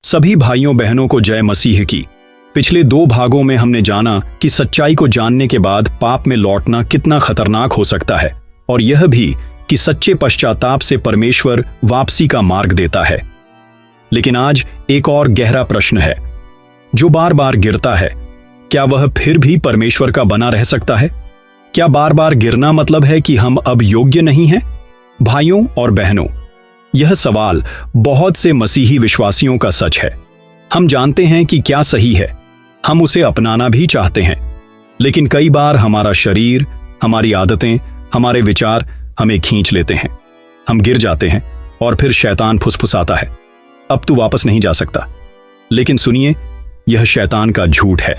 सभी भाइयों बहनों को जय मसीह की। पिछले 2 भागों में हमने जाना कि सच्चाई को जानने के बाद पाप में लौटना कितना खतरनाक हो सकता है, और यह भी कि सच्चे पश्चाताप से परमेश्वर वापसी का मार्ग देता है। लेकिन आज एक और गहरा प्रश्न है। जो बार बार गिरता है, क्या वह फिर भी परमेश्वर का बना रह सकता है? क्या बार बार गिरना मतलब है कि हम अब योग्य नहीं हैं? भाइयों और बहनों, यह सवाल बहुत से मसीही विश्वासियों का सच है। हम जानते हैं कि क्या सही है, हम उसे अपनाना भी चाहते हैं, लेकिन कई बार हमारा शरीर, हमारी आदतें, हमारे विचार हमें खींच लेते हैं। हम गिर जाते हैं और फिर शैतान फुसफुसाता है, अब तू वापस नहीं जा सकता। लेकिन सुनिए, यह शैतान का झूठ है।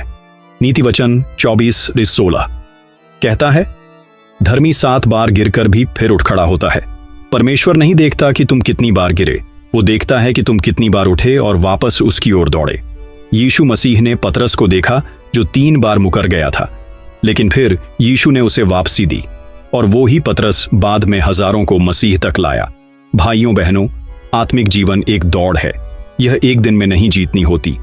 नीतिवचन 24:16 कहता है, धर्मी 7 बार गिरकर भी फिर उठ खड़ा होता है। परमेश्वर नहीं देखता कि तुम कितनी बार गिरे, वो देखता है कि तुम कितनी बार उठे और वापस उसकी ओर दौड़े। यीशु मसीह ने पतरस को देखा जो 3 बार मुकर गया था, लेकिन फिर यीशु ने उसे वापसी दी, और वो ही पतरस बाद में हजारों को मसीह तक लाया। भाइयों बहनों, आत्मिक जीवन एक दौड़ है। यह एक दिन में नहीं जीतनी होती।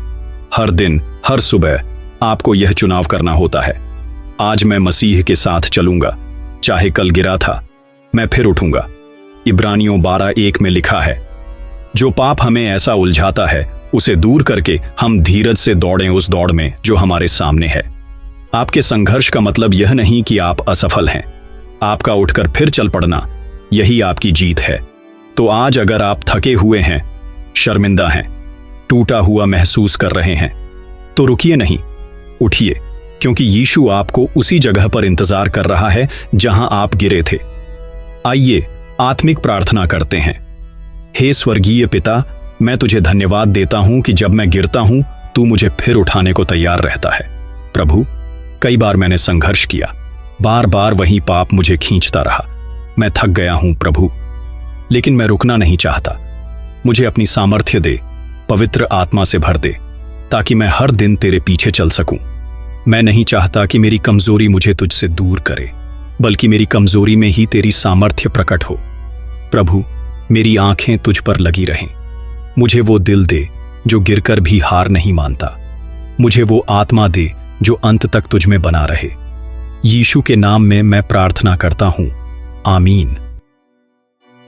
हर दिन, हर सुबह आपको यह चुनाव करना होता है। आज मैं मसीह के साथ चलूंगा, चाहे कल गिरा था, मैं फिर उठूंगा। इब्रानियों 12:1 में लिखा है, जो पाप हमें ऐसा उलझाता है उसे दूर करके हम धीरज से दौड़ें उस दौड़ में जो हमारे सामने है। आपके संघर्ष का मतलब यह नहीं कि आप असफल हैं। आपका उठकर फिर चल पड़ना, यही आपकी जीत है। तो आज अगर आप थके हुए हैं, शर्मिंदा हैं, टूटा हुआ महसूस कर रहे हैं, तो रुकिए नहीं, उठिए, क्योंकि यीशु आपको उसी जगह पर इंतजार कर रहा है जहां आप गिरे थे। आइए आत्मिक प्रार्थना करते हैं। हे स्वर्गीय पिता, मैं तुझे धन्यवाद देता हूं कि जब मैं गिरता हूं तू मुझे फिर उठाने को तैयार रहता है। प्रभु, कई बार मैंने संघर्ष किया, बार बार वही पाप मुझे खींचता रहा। मैं थक गया हूं प्रभु, लेकिन मैं रुकना नहीं चाहता। मुझे अपनी सामर्थ्य दे, पवित्र आत्मा से भर दे, ताकि मैं हर दिन तेरे पीछे चल सकूं। मैं नहीं चाहता कि मेरी कमजोरी मुझे तुझसे दूर करे, बल्कि मेरी कमजोरी में ही तेरी सामर्थ्य प्रकट हो। प्रभु, मेरी आंखें तुझ पर लगी रहें। मुझे वो दिल दे जो गिरकर भी हार नहीं मानता। मुझे वो आत्मा दे जो अंत तक तुझ में बना रहे। यीशु के नाम में मैं प्रार्थना करता हूं, आमीन।